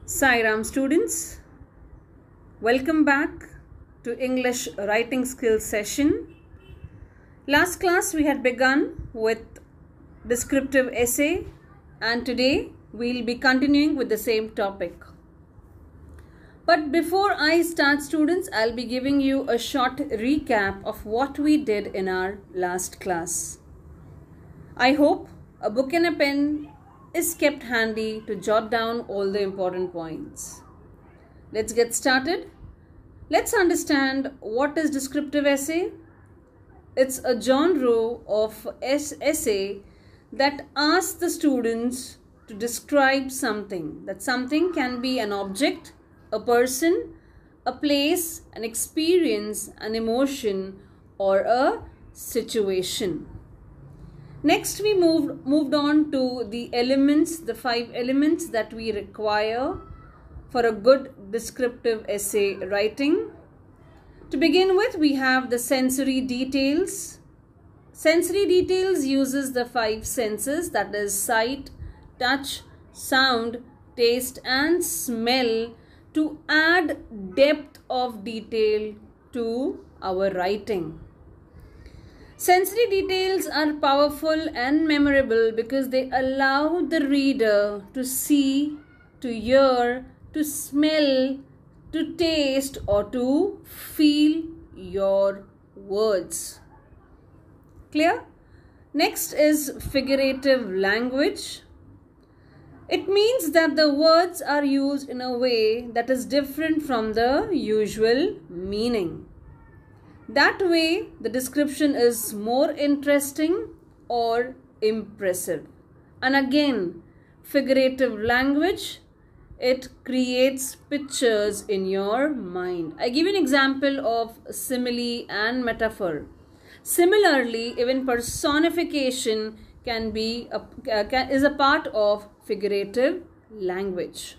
Sairam students, welcome back to English writing skills session. Last class we had begun with descriptive essay and today we'll be continuing with the same topic. But before I start students, I'll be giving you a short recap of what we did in our last class. I hope a book and a pen is kept handy to jot down all the important points. Let's get started. Let's understand what is descriptive essay. It's a genre of essay that asks the students to describe something. That something can be an object, a person, a place, an experience, an emotion, or a situation. Next, we moved on to the elements, the 5 elements that we require for a good descriptive essay writing. To begin with, we have the sensory details. Sensory details uses the 5 senses, that is sight, touch, sound, taste and smell, to add depth of detail to our writing. Sensory details are powerful and memorable because they allow the reader to see, to hear, to smell, to taste or to feel your words. Clear? Next is figurative language. It means that the words are used in a way that is different from the usual meaning. That way, the description is more interesting or impressive. And again, figurative language, it creates pictures in your mind. I give you an example of simile and metaphor. Similarly, even personification is a part of figurative language.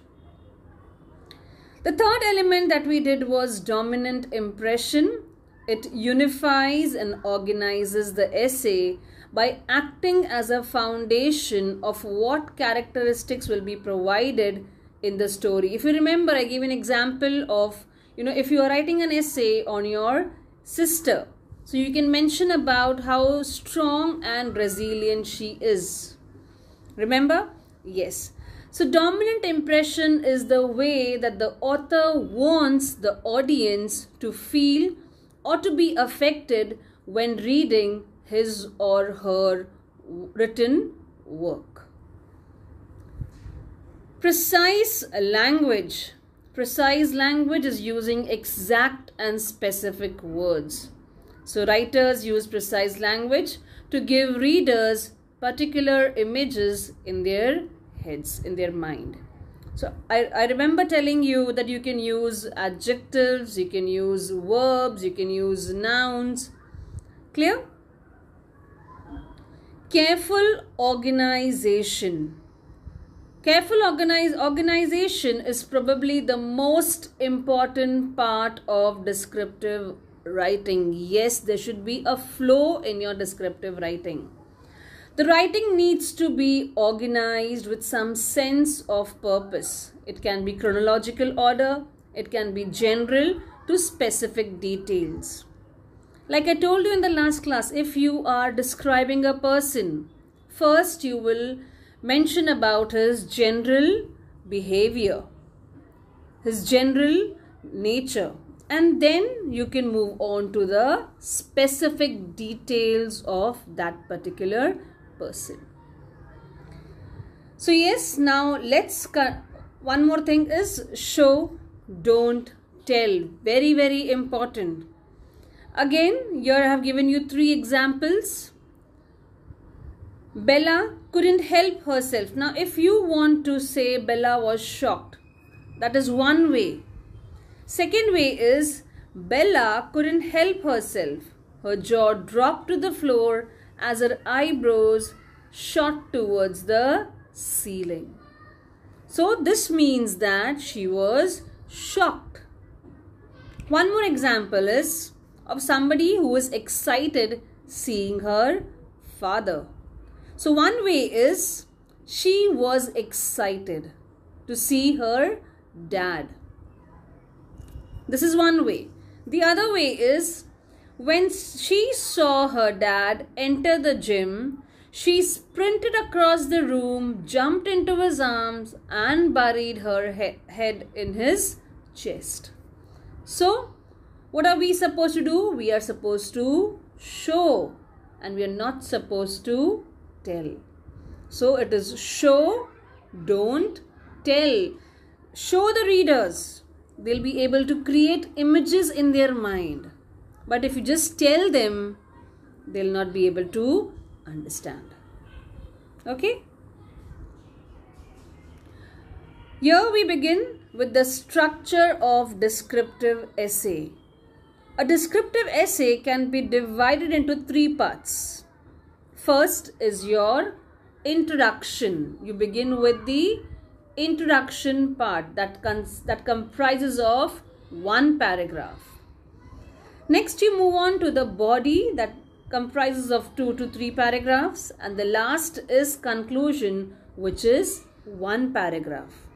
The third element that we did was dominant impression. It unifies and organizes the essay by acting as a foundation of what characteristics will be provided in the story. If you remember, I gave an example of, if you are writing an essay on your sister, so you can mention about how strong and resilient she is. Remember? Yes. So dominant impression is the way that the author wants the audience to feel or to be affected when reading his or her written work. Precise language. Precise language is using exact and specific words. So writers use precise language to give readers particular images in their heads, in their mind. So I remember telling you that you can use adjectives, you can use verbs, you can use nouns. Clear? Careful organization. Careful organization is probably the most important part of descriptive writing. Yes, there should be a flow in your descriptive writing. The writing needs to be organized with some sense of purpose. It can be chronological order. It can be general to specific details. Like I told you in the last class, if you are describing a person, first you will mention about his general behavior, his general nature, and then you can move on to the specific details of that particular person. So yes, now one more thing is show, don't tell. Very, very important. Again, here I have given you 3 examples. Bella couldn't help herself. Now, if you want to say Bella was shocked, that is one way. Second way is Bella couldn't help herself. Her jaw dropped to the floor as her eyebrows shot towards the ceiling. So this means that she was shocked. One more example is of somebody who is excited seeing her father. So one way is she was excited to see her dad. This is one way. The other way is, when she saw her dad enter the gym, she sprinted across the room, jumped into his arms and buried her head in his chest. So, what are we supposed to do? We are supposed to show and we are not supposed to tell. So, it is show, don't tell. Show the readers. They'll be able to create images in their mind. But if you just tell them, they'll not be able to understand. Okay? Here we begin with the structure of descriptive essay. A descriptive essay can be divided into 3 parts. First is your introduction. You begin with the introduction part that comprises of 1 paragraph. Next you move on to the body that comprises of 2 to 3 paragraphs, and the last is conclusion, which is 1 paragraph.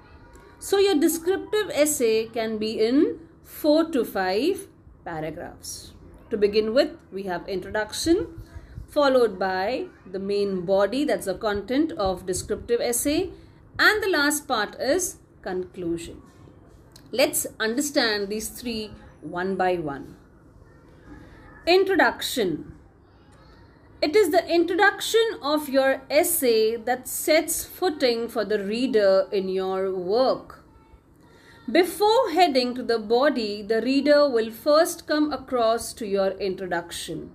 So your descriptive essay can be in 4 to 5 paragraphs. To begin with, we have introduction, followed by the main body, that's the content of descriptive essay, and the last part is conclusion. Let's understand these 3 one by one. Introduction. It is the introduction of your essay that sets footing for the reader in your work. Before heading to the body, the reader will first come across to your introduction.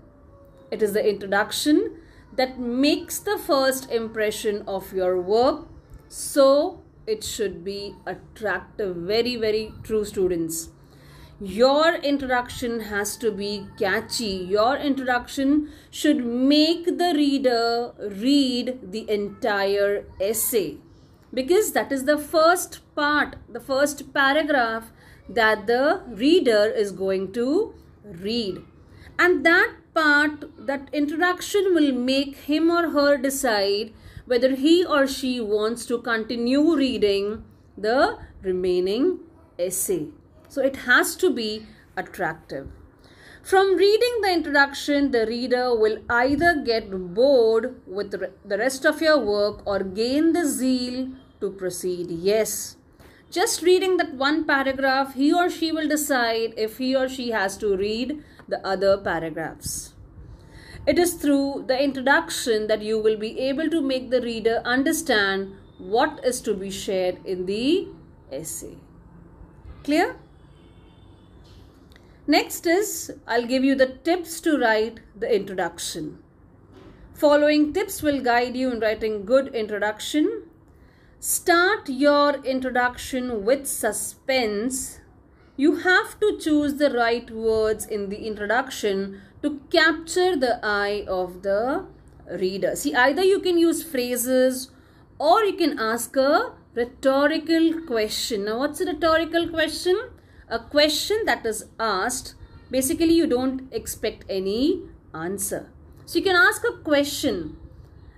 It is the introduction that makes the first impression of your work, so it should be attractive. Very, very true, students. Your introduction has to be catchy. Your introduction should make the reader read the entire essay, because that is the first part, the first paragraph that the reader is going to read. And that part, that introduction, will make him or her decide whether he or she wants to continue reading the remaining essay. So it has to be attractive. From reading the introduction, the reader will either get bored with the rest of your work or gain the zeal to proceed. Yes, just reading that 1 paragraph, he or she will decide if he or she has to read the other paragraphs. It is through the introduction that you will be able to make the reader understand what is to be shared in the essay. Clear? Next is, I'll give you the tips to write the introduction. Following tips will guide you in writing good introduction. Start your introduction with suspense. You have to choose the right words in the introduction to capture the eye of the reader. See, either you can use phrases or you can ask a rhetorical question. Now, what's a rhetorical question? A question that is asked, basically you don't expect any answer. So you can ask a question,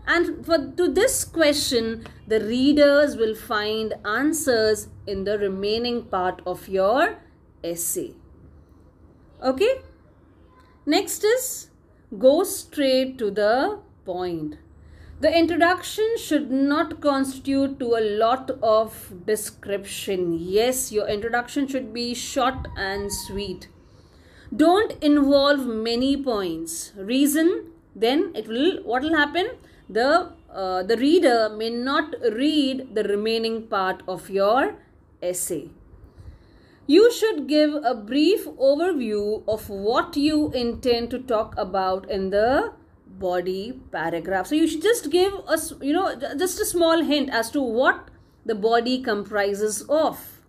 and to this question the readers will find answers in the remaining part of your essay. Okay? Next is, go straight to the point. The introduction should not constitute to a lot of description. Yes, your introduction should be short and sweet. Don't involve many points. Reason, then what will happen? The reader may not read the remaining part of your essay. You should give a brief overview of what you intend to talk about in the body paragraph. So you should just give us, just a small hint as to what the body comprises of.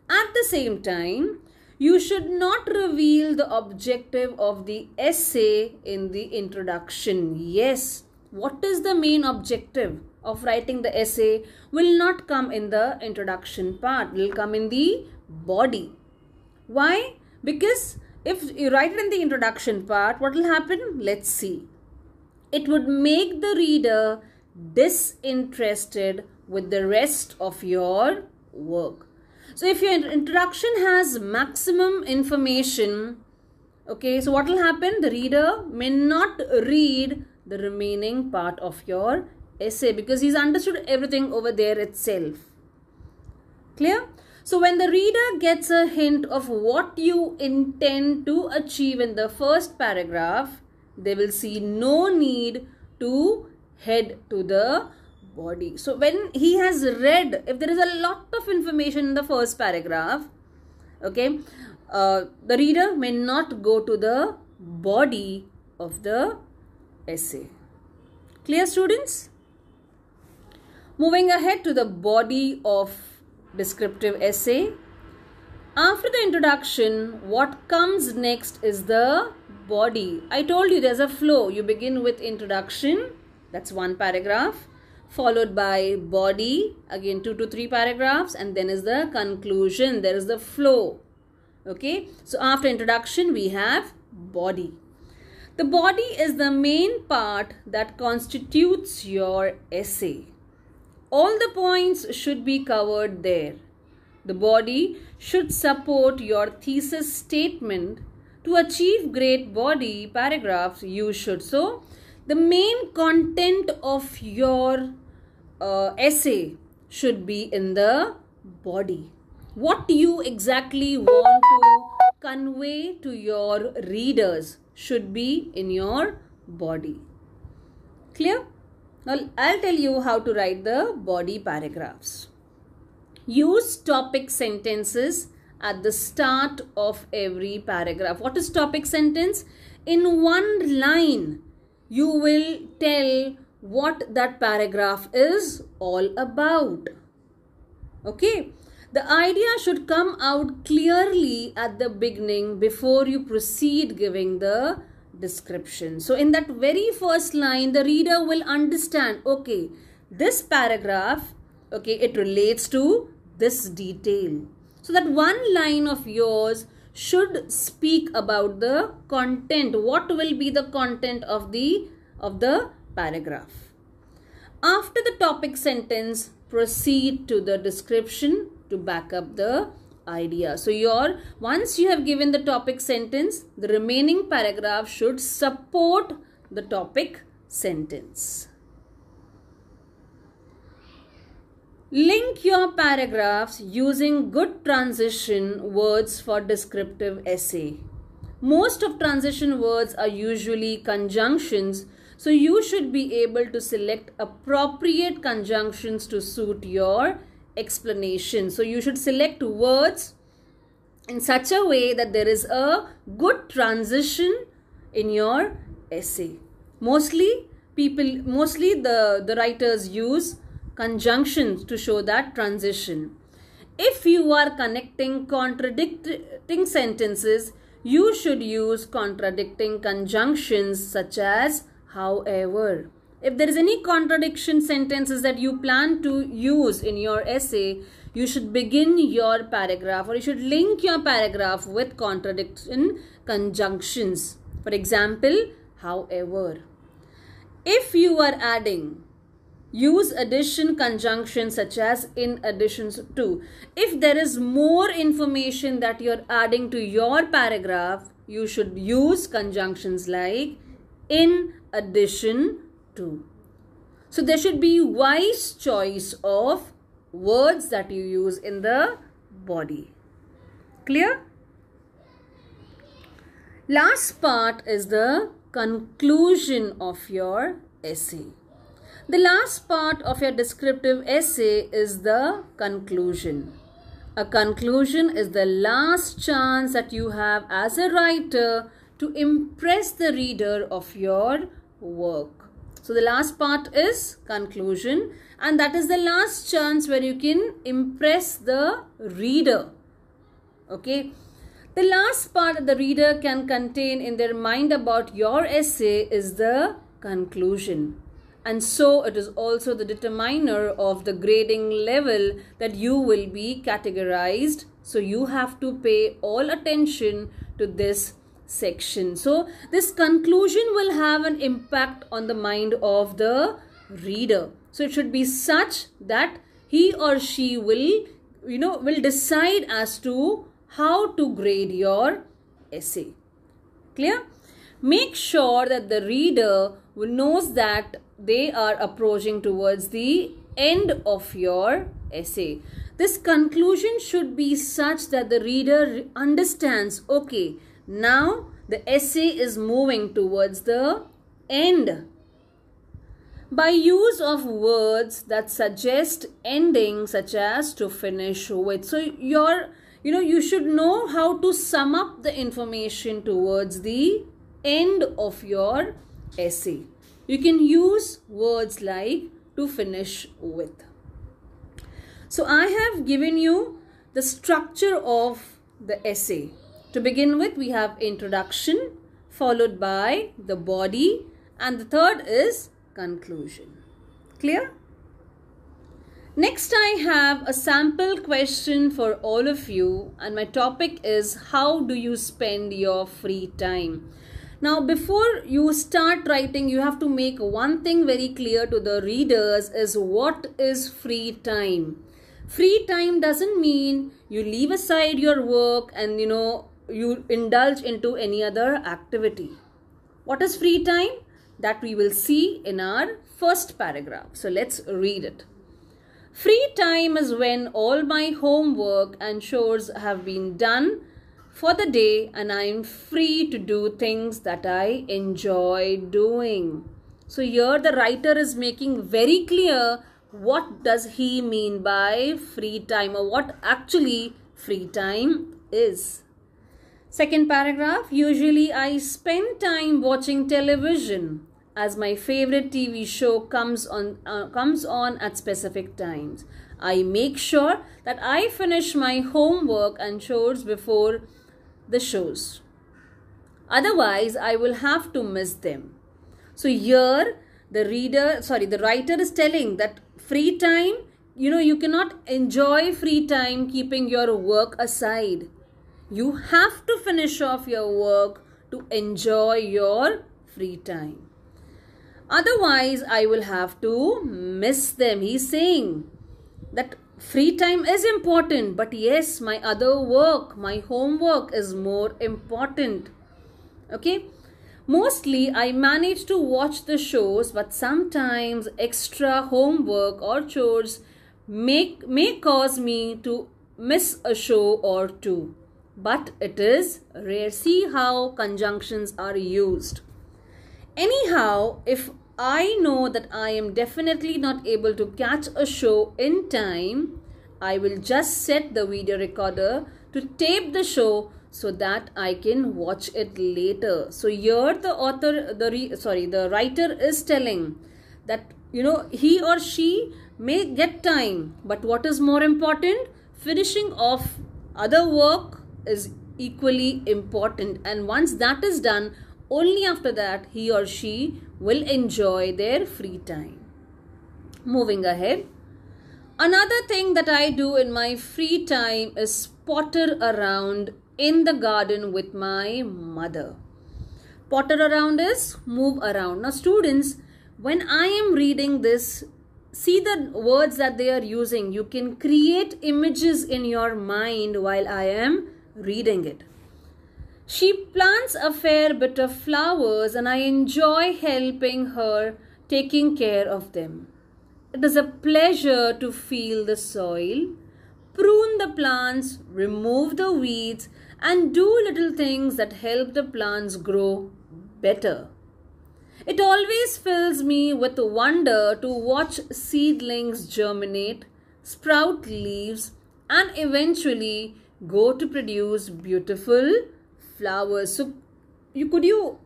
At the same time, you should not reveal the objective of the essay in the introduction. Yes, what is the main objective of writing the essay will not come in the introduction part, will come in the body. Why? Because if you write it in the introduction part, what will happen? Let's see. It would make the reader disinterested with the rest of your work. So if your introduction has maximum information, okay, so what will happen? The reader may not read the remaining part of your essay because he's understood everything over there itself. Clear? So when the reader gets a hint of what you intend to achieve in the first paragraph, they will see no need to head to the body. So when he has read, if there is a lot of information in the first paragraph, okay, the reader may not go to the body of the essay. Clear, students? Moving ahead to the body of descriptive essay. After the introduction, what comes next is the body. I told you there's a flow. You begin with introduction, that's one paragraph, followed by body, again 2 to 3 paragraphs, and then is the conclusion. There is the flow. Okay, so after introduction we have body. The body is the main part that constitutes your essay. All the points should be covered there. The body should support your thesis statement. To achieve great body paragraphs, you should. So, the main content of your essay should be in the body. What do you exactly want to convey to your readers should be in your body. Clear? Now, I'll tell you how to write the body paragraphs. Use topic sentences at the start of every paragraph. What is topic sentence? In one line, you will tell what that paragraph is all about. Okay? The idea should come out clearly at the beginning before you proceed giving the description. So in that very first line, the reader will understand, okay, this paragraph, okay, it relates to this detail. So that one line of yours should speak about the content. What will be the content of the paragraph? After the topic sentence, proceed to the description to back up the idea. So once you have given the topic sentence, the remaining paragraph should support the topic sentence. Link your paragraphs using good transition words for descriptive essay. Most of transition words are usually conjunctions, so you should be able to select appropriate conjunctions to suit your explanation. So you should select words in such a way that there is a good transition in your essay. Mostly the writers use conjunctions to show that transition. If you are connecting contradicting sentences, you should use contradicting conjunctions such as however. If there is any contradiction sentences that you plan to use in your essay, you should begin your paragraph, or you should link your paragraph with contradiction conjunctions. For example, however. If you are adding, use addition conjunctions such as in addition to. If there is more information that you are adding to your paragraph, you should use conjunctions like in addition to. So there should be wise choice of words that you use in the body. Clear? Last part is the conclusion of your essay. The last part of your descriptive essay is the conclusion. A conclusion is the last chance that you have as a writer to impress the reader of your work. So the last part is conclusion, and that is the last chance where you can impress the reader. Okay. The last part that the reader can contain in their mind about your essay is the conclusion. And so it is also the determiner of the grading level that you will be categorized. So you have to pay all attention to this section. So this conclusion will have an impact on the mind of the reader. So it should be such that he or she will will decide as to how to grade your essay. Clear? Make sure that the reader knows that they are approaching towards the end of your essay. This conclusion should be such that the reader understands, okay, now the essay is moving towards the end. By use of words that suggest ending, such as to finish with. So you should know how to sum up the information towards the end of your essay. You can use words like to finish with. So I have given you the structure of the essay. To begin with, we have introduction, followed by the body, and the third is conclusion. Clear? Next, I have a sample question for all of you, and my topic is how do you spend your free time? Now, before you start writing, you have to make one thing very clear to the readers is what is free time. Free time doesn't mean you leave aside your work and you indulge into any other activity. What is free time? That we will see in our first paragraph. So let's read it. Free time is when all my homework and chores have been done for the day and I am free to do things that I enjoy doing. So here the writer is making very clear what does he mean by free time, or what actually free time is. Second paragraph, usually I spend time watching television as my favorite TV show comes on at specific times. I make sure that I finish my homework and chores before the shows. Otherwise, I will have to miss them. So here the writer is telling that free time, you cannot enjoy free time keeping your work aside. You have to finish off your work to enjoy your free time. Otherwise, I will have to miss them. He's saying that free time is important, but yes, my other work, my homework is more important. Okay? Mostly, I manage to watch the shows, but sometimes extra homework or chores may cause me to miss a show or two. But it is rare. See how conjunctions are used. Anyhow, if I know that I am definitely not able to catch a show in time, I will just set the video recorder to tape the show so that I can watch it later. So here the writer is telling that he or she may get time, but what is more important? Finishing off other work is equally important, and once that is done, only after that he or she will enjoy their free time. Moving ahead. Another thing that I do in my free time is potter around in the garden with my mother. Potter around is move around. Now students, when I am reading this, see the words that they are using. You can create images in your mind while I am reading it. She plants a fair bit of flowers and I enjoy helping her taking care of them. It is a pleasure to feel the soil, prune the plants, remove the weeds, and do little things that help the plants grow better. It always fills me with wonder to watch seedlings germinate, sprout leaves, and eventually go to produce beautiful flowers. So, could you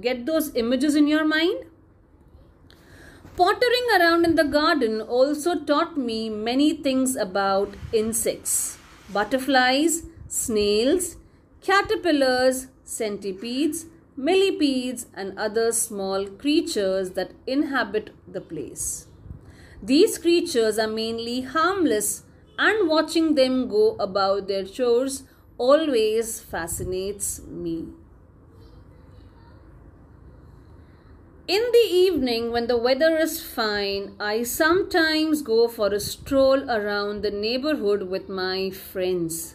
get those images in your mind? Pottering around in the garden also taught me many things about insects, butterflies, snails, caterpillars, centipedes, millipedes, and other small creatures that inhabit the place. These creatures are mainly harmless, and watching them go about their chores always fascinates me. In the evening, when the weather is fine, I sometimes go for a stroll around the neighborhood with my friends.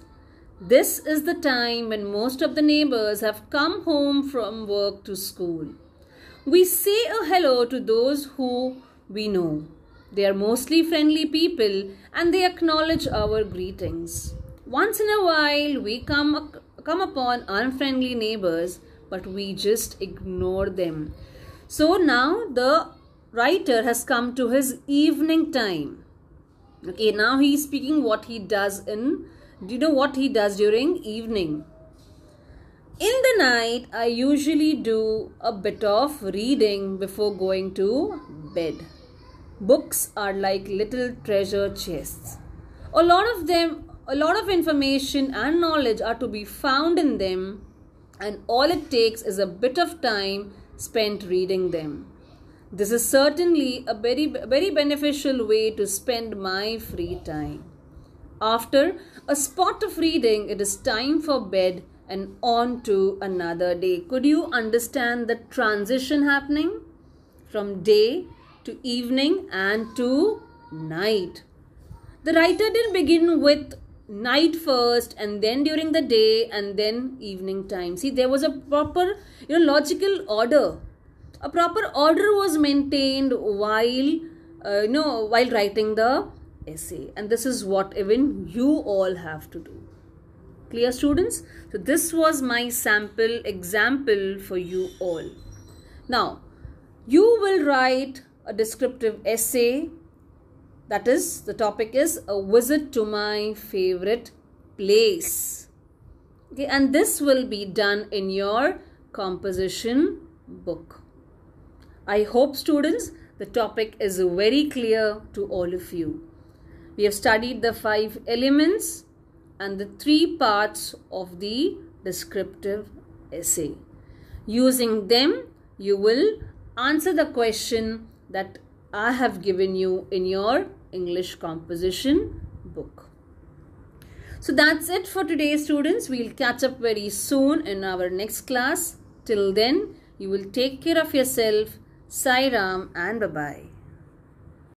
This is the time when most of the neighbors have come home from work to school. We say a hello to those who we know. They are mostly friendly people and they acknowledge our greetings. Once in a while, we come upon unfriendly neighbors, but we just ignore them. So now the writer has come to his evening time. Okay, now he is speaking what he does do you know what he does during evening? In the night, I usually do a bit of reading before going to bed. Books are like little treasure chests. A lot of information and knowledge are to be found in them, and all it takes is a bit of time spent reading them. This is certainly a very beneficial way to spend my free time. After a spot of reading, it is time for bed and on to another day. Could you understand the transition happening from day to evening and to night? The writer didn't begin with night first and then during the day and then evening time. See, there was a proper logical order. A proper order was maintained while writing the essay, and this is what even you all have to do. Clear, students? So this was my sample example for you all. Now you will write a descriptive essay. That is, the topic is a visit to my favorite place. Okay, and this will be done in your composition book. I hope, students, the topic is very clear to all of you. We have studied the 5 elements and the 3 parts of the descriptive essay. Using them, you will answer the question that I have given you in your English composition book. So that's it for today, students. We'll catch up very soon in our next class. Till then, you will take care of yourself. Sai Ram and bye-bye.